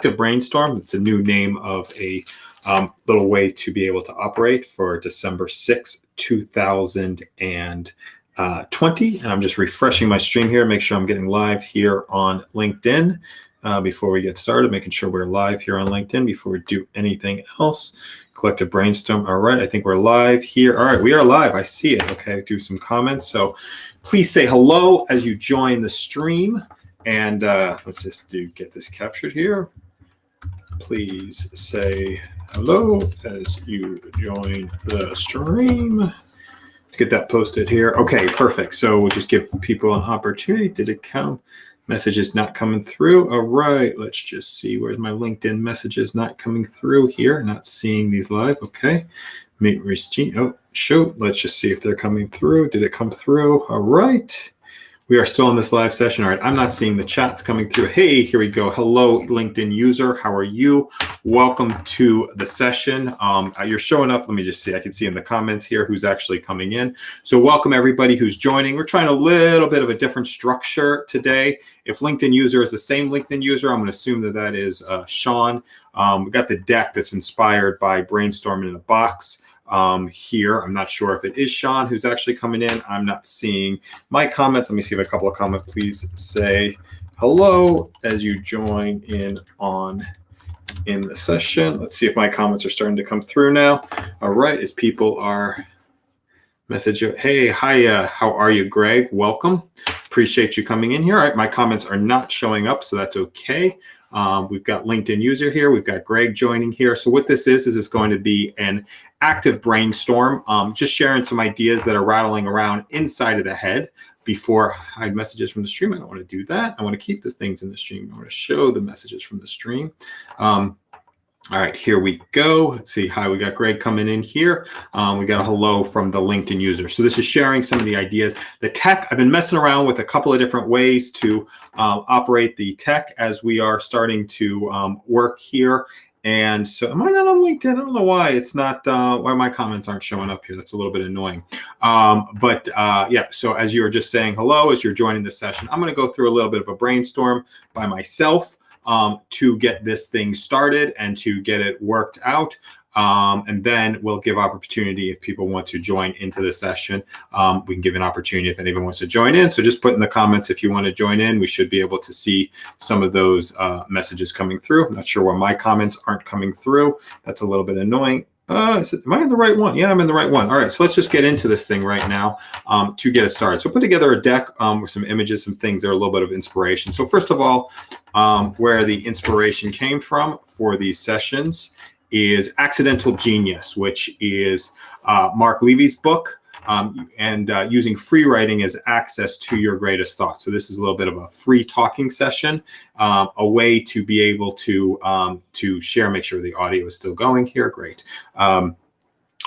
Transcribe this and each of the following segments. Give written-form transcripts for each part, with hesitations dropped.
Collective Brainstorm. It's a new name of a little way to be able to operate for December 6, 2020. And I'm just refreshing my stream here, make sure I'm getting live here on LinkedIn before we get started, making sure we're live here on LinkedIn before we do anything else. Collective Brainstorm. All right, I think we're live here. All right, we are live. I see it. Okay, do some comments. So please say hello as you join the stream. And let's just get this captured here. Please say hello as you join the stream. Let's get that posted here. Okay, perfect. So we'll just give people an opportunity. Did it count? Messages not coming through. All right, let's just see. Where's my LinkedIn messages not coming through here? Not seeing these live. Okay. Oh, shoot. Let's just see if they're coming through. Did it come through? All right. We are still in this live session. All right, I'm not seeing the chats coming through. Hey, here we go. Hello, LinkedIn user. How are you? Welcome to the session. You're showing up. Let me just see. I can see in the comments here who's actually coming in. So welcome everybody who's joining. We're trying a little bit of a different structure today. If LinkedIn user is the same LinkedIn user, I'm going to assume that that is Sean. We got the deck that's inspired by Brainstorming in a box. Here. I'm not sure if it is Sean who's actually coming in. I'm not seeing my comments. Let me see if a couple of comments. Please say hello as you join in the session. Let's see if my comments are starting to come through now. All right, as people are messaging. Hey, hi, how are you, Greg? Welcome. Appreciate you coming in here. All right, my comments are not showing up, so that's okay. We've got LinkedIn user here. We've got Greg joining here. So what this is it's going to be an active brainstorm, just sharing some ideas that are rattling around inside of the head before I hide messages from the stream. I don't want to do that. I want to keep the things in the stream. I want to show the messages from the stream. All right, here we go. Let's see. Hi, we got Greg coming in here. We got a hello from the LinkedIn user. So this is sharing some of the ideas. The tech, I've been messing around with a couple of different ways to operate the tech as we are starting to work here. And so am I not on LinkedIn? I don't know why it's not, why my comments aren't showing up here. That's a little bit annoying. Yeah, so as you were just saying hello, as you're joining the session, I'm going to go through a little bit of a brainstorm by myself to get this thing started and to get it worked out. And then we'll give opportunity if people want to join into the session. We can give an opportunity if anyone wants to join in. So just put in the comments if you want to join in. We should be able to see some of those messages coming through. I'm not sure why my comments aren't coming through. That's a little bit annoying. Am I in the right one? Yeah, I'm in the right one. All right, so let's just get into this thing right now to get it started. So put together a deck with some images, some things that are a little bit of inspiration. So first of all, where the inspiration came from for these sessions is Accidental Genius, which is Mark Levy's book, and using free writing as access to your greatest thoughts. So this is a little bit of a free talking session, a way to be able to share, make sure the audio is still going here. Great.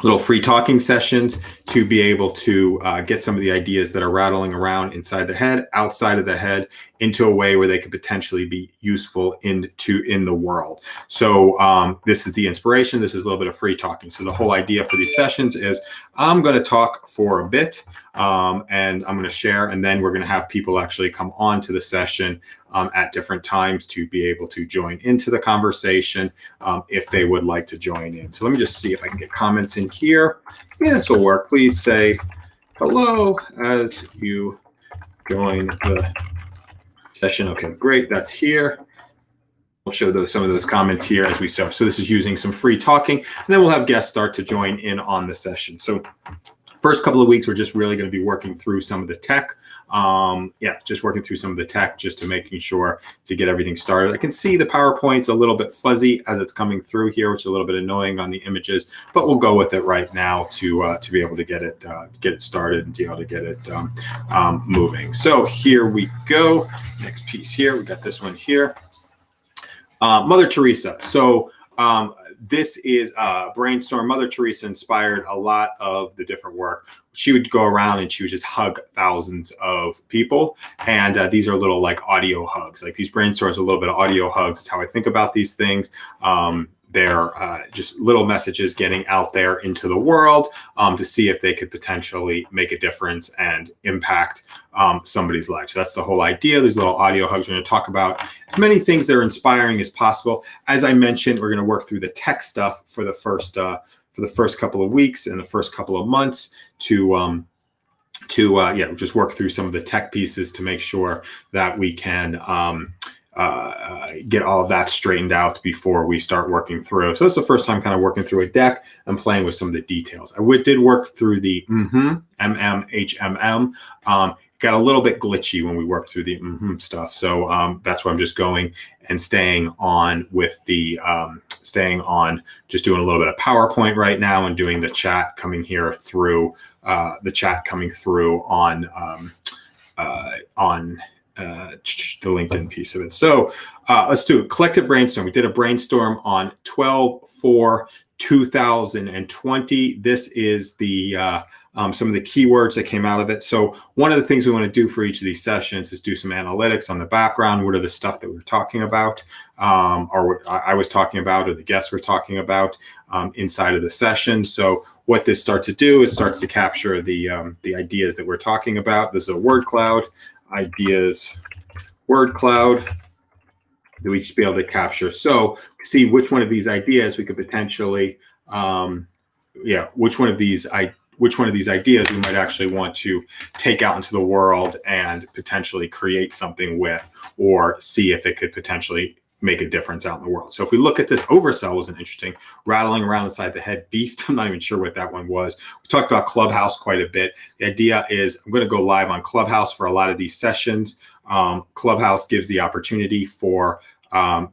Little free talking sessions to be able to get some of the ideas that are rattling around inside the head, outside of the head, into a way where they could potentially be useful in the world. So this is the inspiration. This is a little bit of free talking. So the whole idea for these sessions is I'm going to talk for a bit and I'm going to share, and then we're going to have people actually come on to the session at different times to be able to join into the conversation if they would like to join in. So let me just see if I can get comments in here. Yeah, this will work. Please say hello as you join the session. Okay, great. That's here. We'll show some of those comments here as we start. So this is using some free talking, and then we'll have guests start to join in on the session. So first couple of weeks, we're just really going to be working through some of the tech. Just working through some of the tech just to making sure to get everything started. I can see the PowerPoint's a little bit fuzzy as it's coming through here, which is a little bit annoying on the images, but we'll go with it right now to be able to get it started and be able to get it moving. So here we go. Next piece here, we got this one here. Mother Teresa. So this is Brainstorm. Mother Teresa inspired a lot of the different work. She would go around and she would just hug thousands of people. And these are little like audio hugs. Like these brainstorms are a little bit of audio hugs. It's how I think about these things. their just little messages getting out there into the world to see if they could potentially make a difference and impact somebody's life. So that's the whole idea. There's little audio hugs. We're going to talk about as many things that are inspiring as possible. As I mentioned, we're going to work through the tech stuff for the first couple of weeks and the first couple of months to just work through some of the tech pieces to make sure that we can get all of that straightened out before we start working through. So it's the first time kind of working through a deck and playing with some of the details. I did work through the HMM. Got a little bit glitchy when we worked through the stuff. So that's why I'm just going and staying on with the just doing a little bit of PowerPoint right now and doing the chat coming here through on the LinkedIn piece of it. So let's do it. Collective brainstorm. We did a brainstorm on 12/4/2020. This is the some of the keywords that came out of it. So one of the things we want to do for each of these sessions is do some analytics on the background. What are the stuff that we're talking about, or what I was talking about, or the guests were talking about inside of the session. So what this starts to do is starts to capture the ideas that we're talking about. This is a word cloud. Ideas word cloud that we should be able to capture. So see which one of these ideas we could potentially which one of these ideas we might actually want to take out into the world and potentially create something with, or see if it could potentially make a difference out in the world. So if we look at this, oversell was an interesting, rattling around inside the head, beefed. I'm not even sure what that one was. We talked about Clubhouse quite a bit. The idea is I'm going to go live on Clubhouse for a lot of these sessions. Clubhouse gives the opportunity for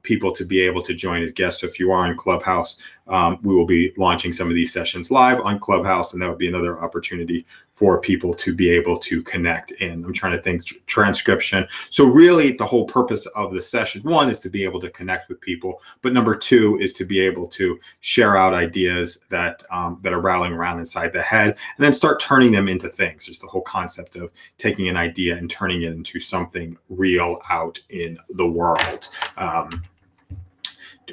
people to be able to join as guests. So if you are in Clubhouse, we will be launching some of these sessions live on Clubhouse, and that would be another opportunity for people to be able to connect in. I'm trying to think transcription. So really the whole purpose of the session, one, is to be able to connect with people, but number two is to be able to share out ideas that that are rattling around inside the head, and then start turning them into things. There's the whole concept of taking an idea and turning it into something real out in the world.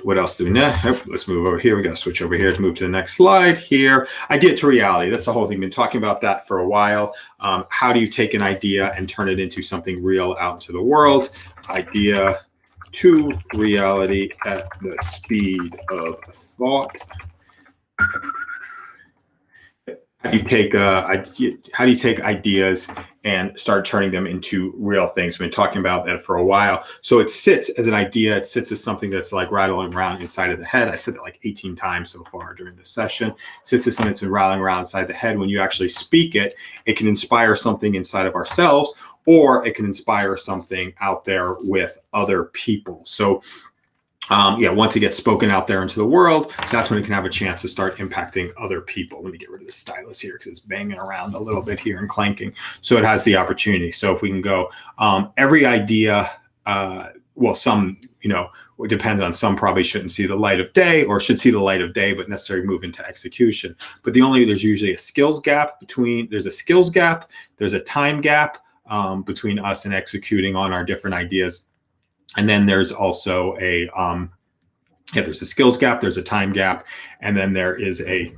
What else do we know? Let's move over here. We got to switch over here to move to the next slide here. Idea to reality. That's the whole thing. Been talking about that for a while. How do you take an idea and turn it into something real out into the world? Idea to reality at the speed of thought. How do you take ideas and start turning them into real things? We've been talking about that for a while. So it sits as an idea. It sits as something that's like rattling around inside of the head. I've said that like 18 times so far during this session. It sits as something that's been rattling around inside the head. When you actually speak it, it can inspire something inside of ourselves, or it can inspire something out there with other people. So once it gets spoken out there into the world, that's when it can have a chance to start impacting other people. Let me get rid of the stylus here because it's banging around a little bit here and clanking. So it has the opportunity. So if we can go, every idea, some, it depends on, some probably shouldn't see the light of day, or should see the light of day, but necessarily move into execution. But there's usually a skills gap there's a time gap between us and executing on our different ideas. And then there's also there's a skills gap, there's a time gap, and then there is a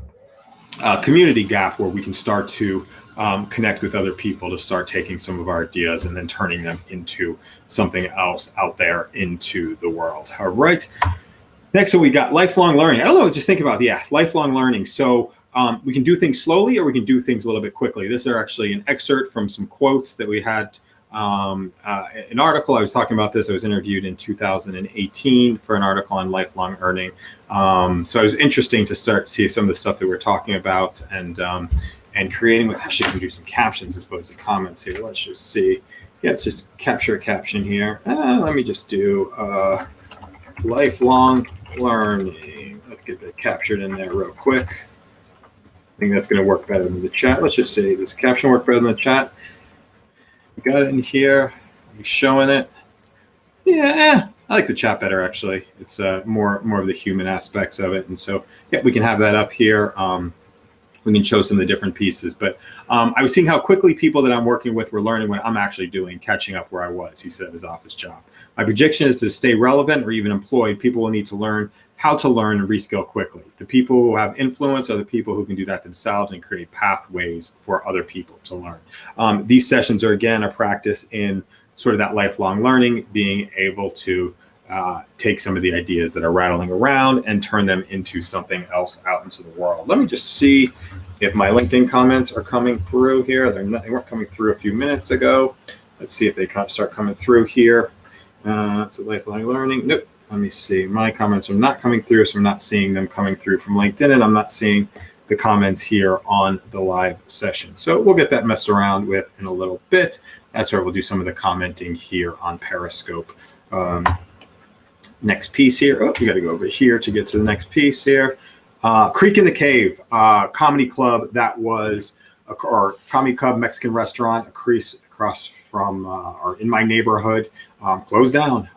community gap where we can start to connect with other people to start taking some of our ideas and then turning them into something else out there into the world. All right. Next one, we got lifelong learning. I don't know, just think about, lifelong learning. So we can do things slowly, or we can do things a little bit quickly. This is actually an excerpt from some quotes that we had. An article, I was talking about this, I was interviewed in 2018 for an article on lifelong learning. So it was interesting to start to see some of the stuff that we're talking about and creating with, actually I can do some captions as opposed to comments here. Let's just see. Yeah, let's just capture a caption here. Let me just do lifelong learning. Let's get that captured in there real quick. I think that's going to work better than the chat. Let's just say this caption work better than the chat. Got it in here. I'm showing it. Yeah, I like the chat better actually. It's more of the human aspects of it, and so we can have that up here. we can show some of the different pieces. But I was seeing how quickly people that I'm working with were learning what I'm actually doing, catching up where I was, he said, of his office job. My prediction is to stay relevant or even employed, people will need to learn how to learn and reskill quickly. The people who have influence are the people who can do that themselves and create pathways for other people to learn. These sessions are, again, a practice in sort of that lifelong learning, being able to take some of the ideas that are rattling around and turn them into something else out into the world. Let me just see if my LinkedIn comments are coming through here. They weren't coming through a few minutes ago. Let's see if they start coming through here. It's a lifelong learning. Nope. Let me see. My comments are not coming through, so I'm not seeing them coming through from LinkedIn, and I'm not seeing the comments here on the live session. So we'll get that messed around with in a little bit. That's where we'll do some of the commenting here on Periscope. Next piece here. Oh, we got to go over here to get to the next piece here. Creek in the Cave, comedy club that was, or comedy club Mexican restaurant across from, or in my neighborhood, closed down.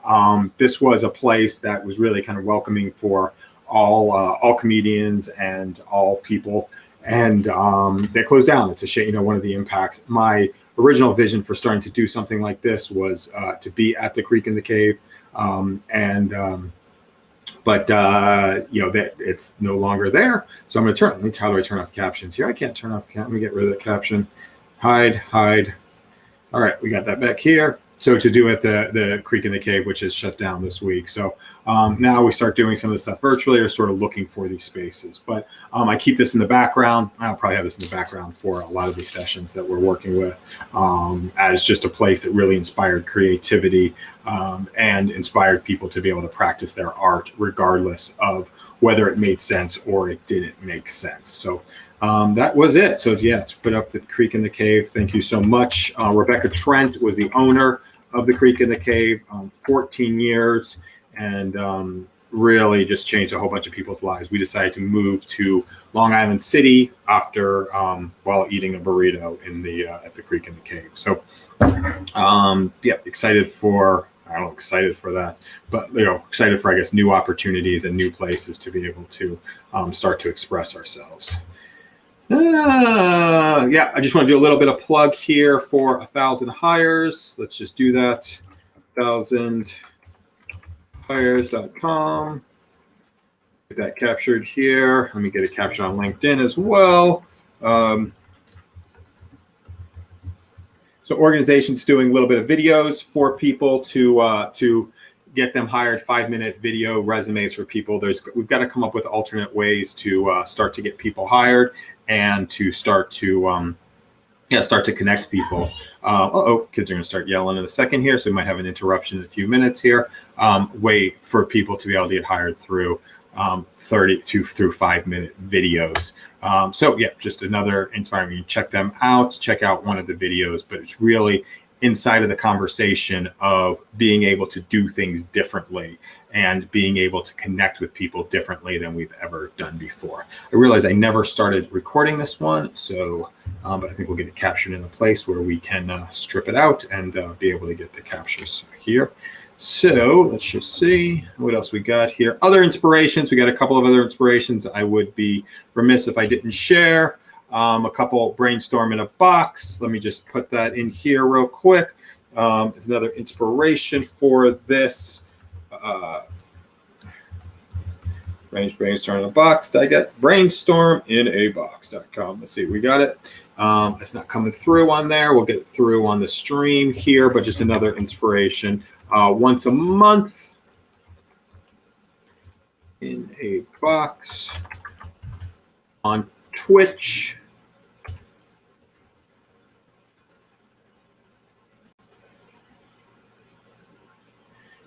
This was a place that was really kind of welcoming for all comedians and all people, and they closed down. It's a shame, one of the impacts. My original vision for starting to do something like this was to be at the Creek in the Cave. But that it's no longer there. So I'm going to how do I turn off captions here? I can't turn off, let me get rid of the caption. Hide. All right, we got that back here. So to do at the Creek in the Cave, which is shut down this week. So now we start doing some of the stuff virtually, or sort of looking for these spaces. But I keep this in the background. I'll probably have this in the background for a lot of these sessions that we're working with, as just a place that really inspired creativity and inspired people to be able to practice their art, regardless of whether it made sense or it didn't make sense. So that was it. So yeah, let's put up the Creek in the Cave. Thank you so much. Rebecca Trent was the owner of the Creek in the Cave, 14 years, and really just changed a whole bunch of people's lives. We decided to move to Long Island City after while eating a burrito in the at the Creek in the Cave. So yeah, excited for that, but excited for, I guess, new opportunities and new places to be able to start to express ourselves. Yeah, I just want to do a little bit of plug here for 1,000 Hires. Let's just do that. 1000hires.com. Get that captured here. Let me get it captured on LinkedIn as well. So organizations doing a little bit of videos for people to get them hired, 5-minute video resumes for people. We've got to come up with alternate ways to start to get people hired and to start to connect people. Kids are going to start yelling in a second here, so we might have an interruption in a few minutes here. Way for people to be able to get hired through 32 through 5-minute videos. So yeah, just another inspiring. You check them out, check out one of the videos, but it's really inside of the conversation of being able to do things differently and being able to connect with people differently than we've ever done before. I realize I never started recording this one, so but I think we'll get it captured in a place where we can strip it out and be able to get the captures here. So let's just see what else we got here. Other inspirations. We got a couple of other inspirations I would be remiss if I didn't share. A couple Brainstorm in a box. Let me just put that in here real quick. It's another inspiration for this. Brainstorm in a box. Did I get brainstorminabox.com? Let's see, we got it. It's not coming through on there. We'll get it through on the stream here, but just another inspiration. Once a month in a box on Twitch.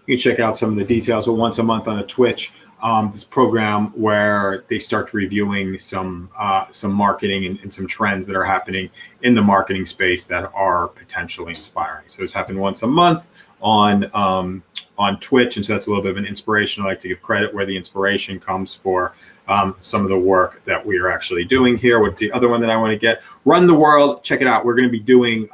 You can check out some of the details. But once a month on a Twitch, this program where they start reviewing some marketing and some trends that are happening in the marketing space that are potentially inspiring. So it's happened once a month on Twitch, and so that's a little bit of an inspiration. I like to give credit where the inspiration comes for some of the work that we are actually doing here. What's the other one that I want to get? Run the World. Check it out. We're going to be doing.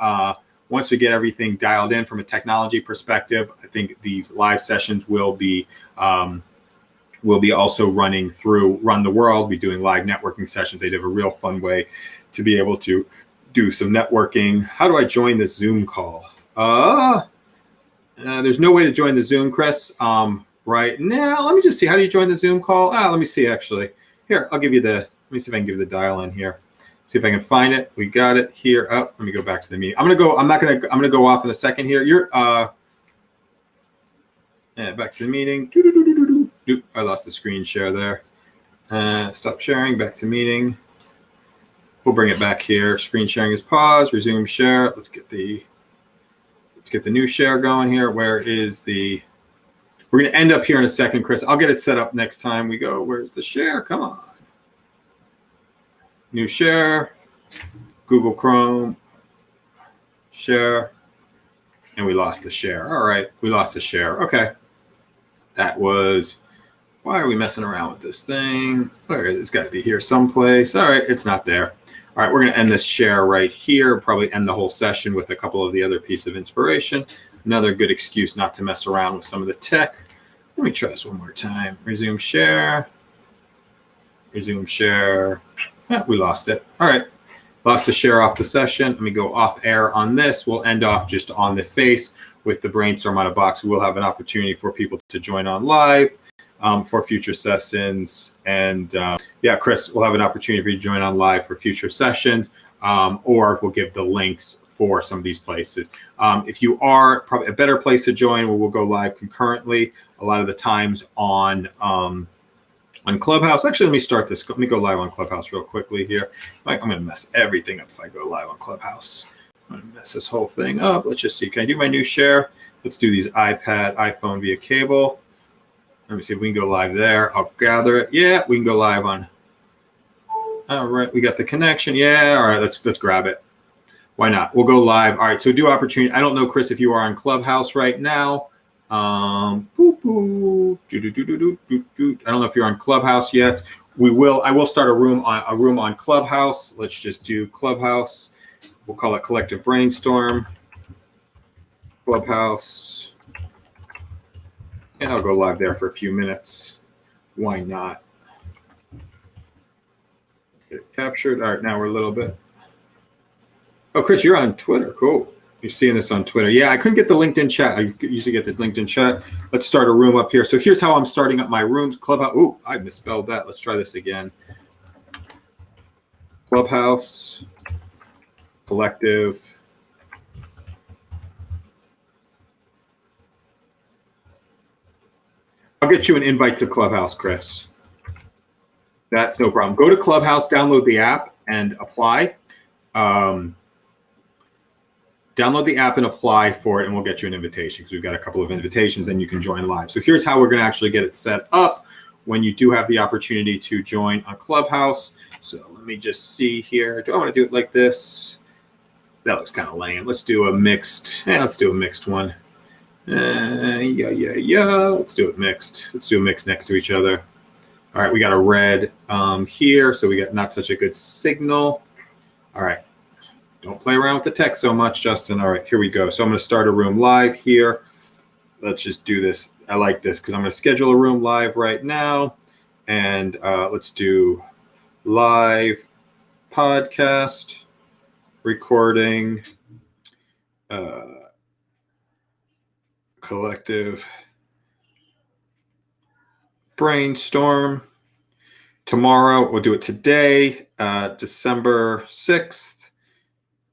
Once we get everything dialed in from a technology perspective, I think these live sessions will be We'll be also running through Run the World, be doing live networking sessions. They have a real fun way to be able to do some networking. How do I join this Zoom call? There's no way to join the Zoom, Chris. Right now, let me just see. How do you join the Zoom call? Let me see, actually. Here, I'll give you let me see if I can give you the dial in here. See if I can find it. We got it here. Oh, let me go back to the meeting. I'm going to go off in a second here. Back to the meeting. I lost the screen share there. Stop sharing, back to meeting. We'll bring it back here. Screen sharing is paused, resume share. Let's get the new share going here. We're going to end up here in a second, Chris. I'll get it set up next time we go. Where's the share? Come on. New share, Google Chrome, share, and we lost the share. All right, we lost the share. Okay. Why are we messing around with this thing? It's got to be here someplace. All right, it's not there. All right, we're going to end this share right here, probably end the whole session with a couple of the other pieces of inspiration. Another good excuse not to mess around with some of the tech. Let me try this one more time. Resume share. Resume share. We lost it. All right, lost the share off the session. Let me go off air on this. We'll end off just on the face with the Brainstorm out of box. We'll have an opportunity for people to join on live for future sessions. And Chris, we'll have an opportunity for you to join on live for future sessions, or we'll give the links for some of these places. If you are, probably a better place to join where we'll go live concurrently a lot of the times on Clubhouse. Actually, let me start this. Let me go live on Clubhouse real quickly here. I'm going to mess everything up if I go live on Clubhouse. I'm going to mess this whole thing up. Let's just see. Can I do my new share? Let's do these iPhone via cable. Let me see if we can go live there. I'll gather it. Yeah, we can go live on. All right, we got the connection. Yeah, all right, let's grab it. Why not? We'll go live. All right, so do opportunity. I don't know, Chris, if you are on Clubhouse right now. I don't know if you're on Clubhouse yet. I will start a room on Clubhouse. Let's just do Clubhouse. We'll call it Collective Brainstorm. Clubhouse. And I'll go live there for a few minutes. Why not? Get it captured. All right, now we're a little bit. Oh, Chris, you're on Twitter. Cool. You're seeing this on Twitter. Yeah, I couldn't get the LinkedIn chat. I usually get the LinkedIn chat. Let's start a room up here. So here's how I'm starting up my rooms. Clubhouse. Ooh, I misspelled that. Let's try this again. Clubhouse. Collective. I'll get you an invite to Clubhouse, Chris. That's no problem. Go to Clubhouse, download the app, and apply. Download the app and apply for it, and we'll get you an invitation because we've got a couple of invitations, and you can join live. So here's how we're going to actually get it set up when you do have the opportunity to join on Clubhouse. So let me just see here. Do I want to do it like this? That looks kind of lame. Let's do a mixed. Let's do a mixed one. Let's do it mixed. Let's do a mix next to each other. All right, we got a red here, so we got not such a good signal. All right. Don't play around with the text so much, Justin. All right, here we go. So I'm going to start a room live here. Let's just do this. I like this because I'm going to schedule a room live right now. And let's do live podcast recording collective brainstorm. Tomorrow, we'll do it today, December 6th.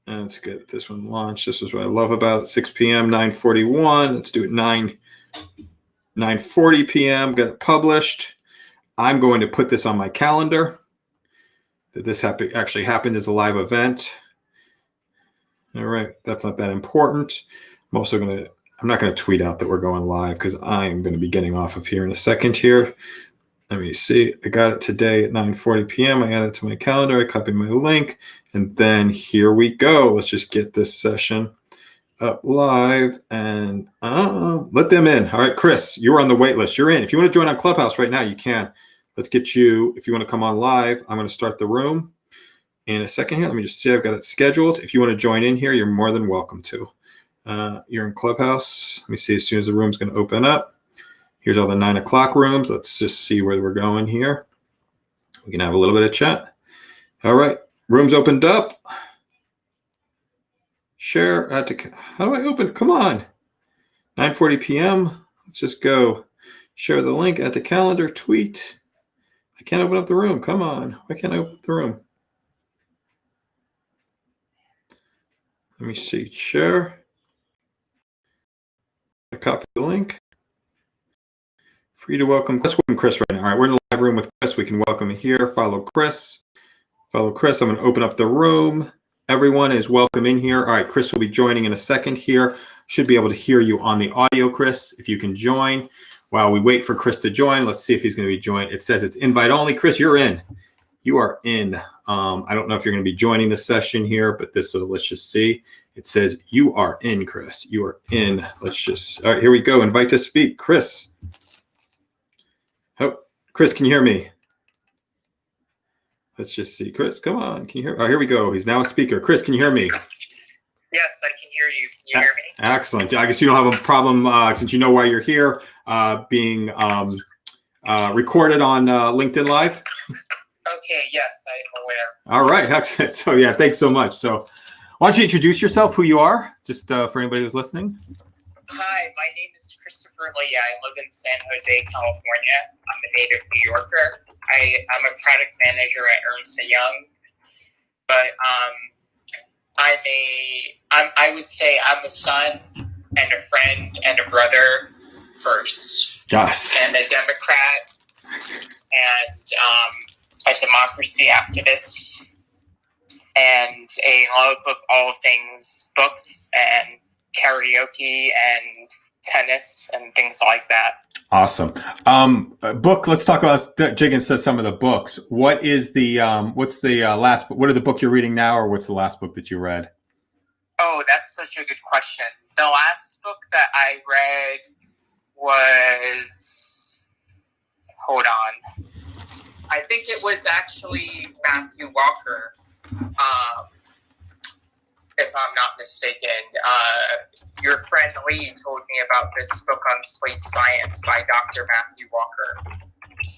And let's get this one launched. This is what I love about it. 6 p.m., 9:41. Let's do it 9:40 p.m. Get it published. I'm going to put this on my calendar that this actually happened as a live event. All right, that's not that important. I'm not going to tweet out that we're going live because I'm going to be getting off of here in a second here. Let me see. I got it today at 9:40 p.m. I added it to my calendar. I copied my link. And then here we go. Let's just get this session up live and let them in. All right, Chris, you're on the wait list. You're in. If you want to join on Clubhouse right now, you can. Let's get you. If you want to come on live, I'm going to start the room in a second here. Let me just see. I've got it scheduled. If you want to join in here, you're more than welcome to. You're in Clubhouse. Let me see as soon as the room's going to open up. Here's all the 9 o'clock rooms. Let's just see where we're going here. We can have a little bit of chat. All right, rooms opened up. Share, how do I open? Come on. 9:40 p.m. Let's just go. Share the link, add to calendar, tweet. I can't open up the room. Come on. Why can't I open up the room? Let me see. Share. I copy the link. Free to welcome. Let's welcome Chris right now. All right, we're in the live room with Chris. We can welcome here. Follow Chris. Follow Chris. I'm going to open up the room. Everyone is welcome in here. All right, Chris will be joining in a second here. Should be able to hear you on the audio, Chris, if you can join. While we wait for Chris to join, let's see if he's going to be joined. It says it's invite only. Chris, you're in. You are in. I don't know if you're going to be joining the session here, but let's just see. It says you are in, Chris. You are in. Let's just, all right, here we go. Invite to speak. Chris. Oh, Chris, can you hear me? Let's just see. Chris, come on. Can you hear? Oh, here we go. He's now a speaker. Chris, can you hear me? Yes, I can hear you. Can you hear me? Excellent. I guess you don't have a problem since you know why you're here, being recorded on LinkedIn Live. Okay, yes, I'm aware. All right, excellent. So yeah, thanks so much. So why don't you introduce yourself, who you are, just for anybody who's listening? Hi, my name is Christopher Lee. I live in San Jose, California. I'm a native New Yorker. I'm a product manager at Ernst & Young. But I would say I'm a son and a friend and a brother first. Yes. And a Democrat and a democracy activist and a love of all things books and karaoke and tennis and things like that. Awesome. Book. Let's talk about. Jiggins says some of the books. What is the what's the last? What are the book you're reading now, or what's the last book that you read? Oh, that's such a good question. The last book that I read was, hold on, I think it was actually Matthew Walker. If I'm not mistaken, your friend Lee told me about this book on sleep science by Dr. Matthew Walker.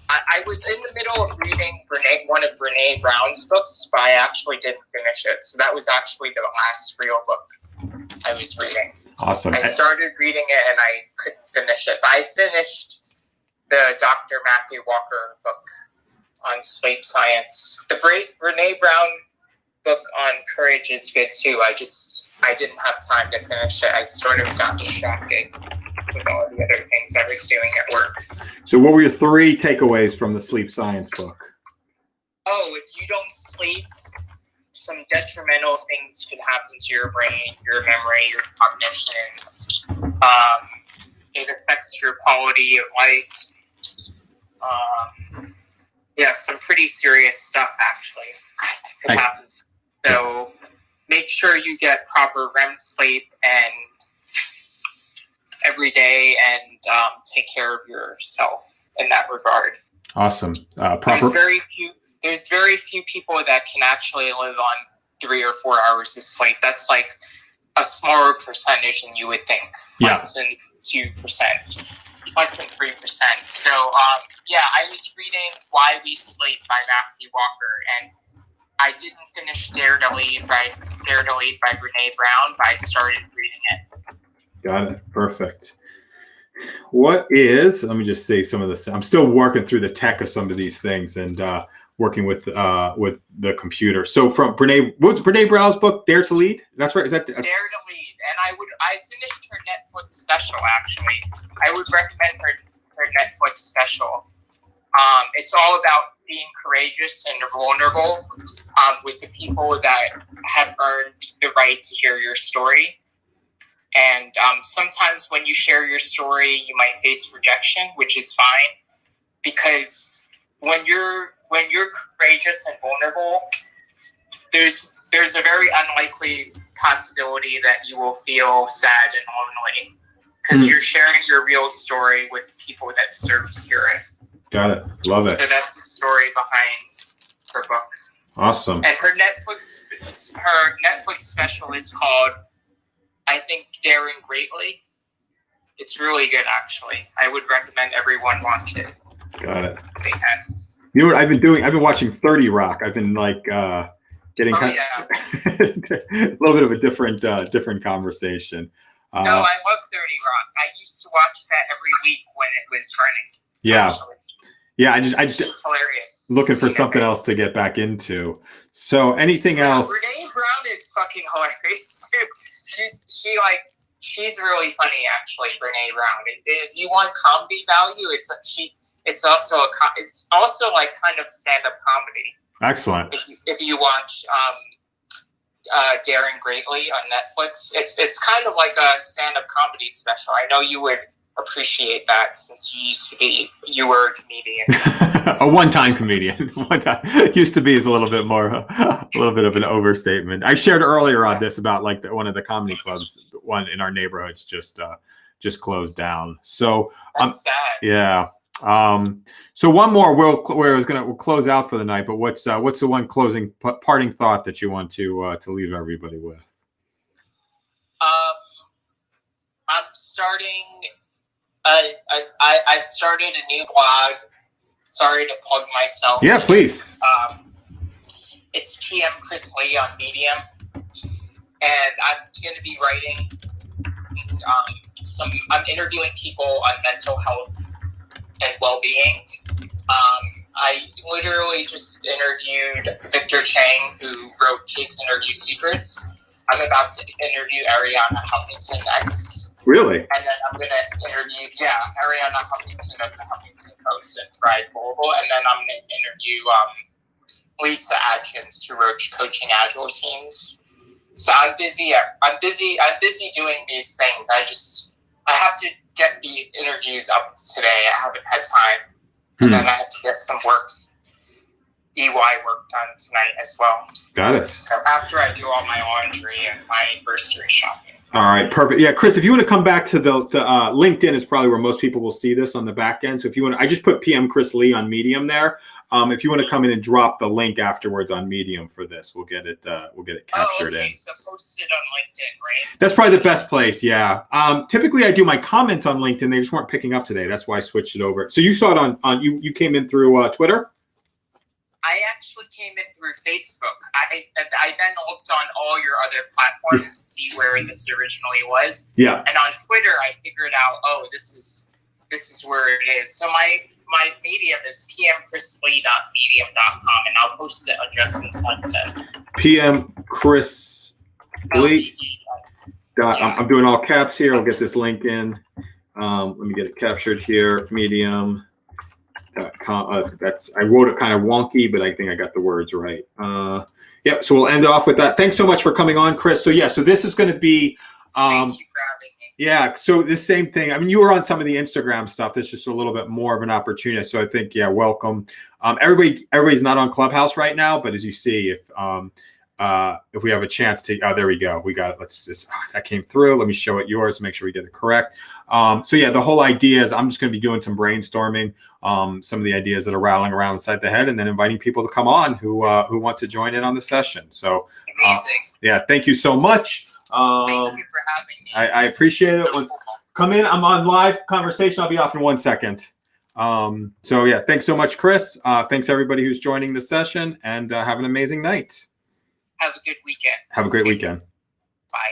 I was in the middle of reading one of Brene Brown's books, but I actually didn't finish it. So that was actually the last real book I was reading. Awesome. I started reading it and I couldn't finish it. But I finished the Dr. Matthew Walker book on sleep science. The Brene Brown book on courage is good too. I didn't have time to finish it. I sort of got distracted with all the other things I was doing at work. So what were your 3 takeaways from the sleep science book? Oh, if you don't sleep, some detrimental things could happen to your brain, your memory, your cognition. It affects your quality of life. Yeah, some pretty serious stuff actually could happen. So make sure you get proper REM sleep and every day, and take care of yourself in that regard. Awesome. There's very few people that can actually live on 3 or 4 hours of sleep. That's like a smaller percentage than you would think. Less than 2%, less than 3%. So I was reading Why We Sleep by Matthew Walker, and I didn't finish Dare to Lead by Brene Brown, but I started reading it. Got it. Perfect. Let me just say some of this. I'm still working through the tech of some of these things and working with the computer. So from Brene, what was Brene Brown's book, Dare to Lead? That's right. Is that Dare to Lead? And I finished her Netflix special actually. I would recommend her Netflix special. It's all about being courageous and vulnerable with the people that have earned the right to hear your story. And sometimes when you share your story, you might face rejection, which is fine, because when you're courageous and vulnerable, there's a very unlikely possibility that you will feel sad and lonely, because you're sharing your real story with people that deserve to hear it. Got it. Love it. So that's the story behind her book. Awesome. And her Netflix special is called, I think, Daring Greatly It's really good, actually. I would recommend everyone watch it. Got it. If they can. You know what I've been doing? I've been watching 30 Rock. I've been like getting a little bit of a different conversation. No, I love 30 Rock. I used to watch that every week when it was running. Yeah. Actually. Yeah, I just hilarious. Looking for something else to get back into. So anything else? Brene Brown is fucking hilarious. She's really funny, actually. Brene Brown. If you want comedy value, it's also like kind of stand-up comedy. Excellent. If you watch Daring Greatly on Netflix, it's kind of like a stand-up comedy special. I know you would appreciate that since you were a comedian. A one-time comedian. Used to be is a little bit of an overstatement. I shared earlier on this about like one of the comedy clubs, one in our neighborhoods just closed down. So that's sad. Yeah. So one more we'll close out for the night, but what's the one closing parting thought that you want to leave everybody with? I'm starting I've started a new blog. Sorry to plug myself. Yeah, please. It's PM Chris Lee on Medium, and I'm going to be writing I'm interviewing people on mental health and well-being. I literally just interviewed Victor Chang, who wrote Case Interview Secrets. I'm about to interview Ariana Huffington next. Really? And then I'm going to interview, Ariana Huffington of the Huffington Post and Thrive Global. And then I'm going to interview Lisa Adkins, who wrote Coaching Agile Teams. So I'm busy doing these things. I have to get the interviews up today. I haven't had time. And then I have to get some EY work done tonight as well. Got it. So after I do all my laundry and my grocery shopping. All right, perfect. Yeah, Chris, if you want to come back to the LinkedIn is probably where most people will see this on the back end. So if you want, I just put PM Chris Lee on Medium there. If you want to come in and drop the link afterwards on Medium for this, we'll get it captured in. So post it on LinkedIn, right? That's probably the best place. Yeah. Typically, I do my comments on LinkedIn. They just weren't picking up today. That's why I switched it over. So you saw it on you came in through Twitter. I actually came in through Facebook. I then looked on all your other platforms to see where this originally was. Yeah. And on Twitter, I figured out, this is where it is. So my Medium is pmchrislee.medium.com, and I'll post it on Justin's LinkedIn. PM Chris Lee. I'm doing all caps here. I'll get this link in. Let me get it captured here. Medium. I wrote it kind of wonky, but I think I got the words right. So we'll end off with that. Thanks so much for coming on, Chris. So so this is going to be thank you for having me. Yeah, so the same thing. I mean, you were on some of the Instagram stuff. That's just a little bit more of an opportunity. So I think, welcome. Everybody's not on Clubhouse right now, but as you see, if we have a chance to, there we go. We got it. That came through. Let me show it yours, make sure we get it correct. The whole idea is I'm just going to be doing some brainstorming, some of the ideas that are rattling around inside the head, and then inviting people to come on who want to join in on the session. So, amazing. Thank you so much. Thank you for having me. I appreciate it. Come in. I'm on live conversation. I'll be off in 1 second. Thanks so much, Chris. Thanks everybody who's joining the session, and have an amazing night. Have a good weekend. Have a great weekend.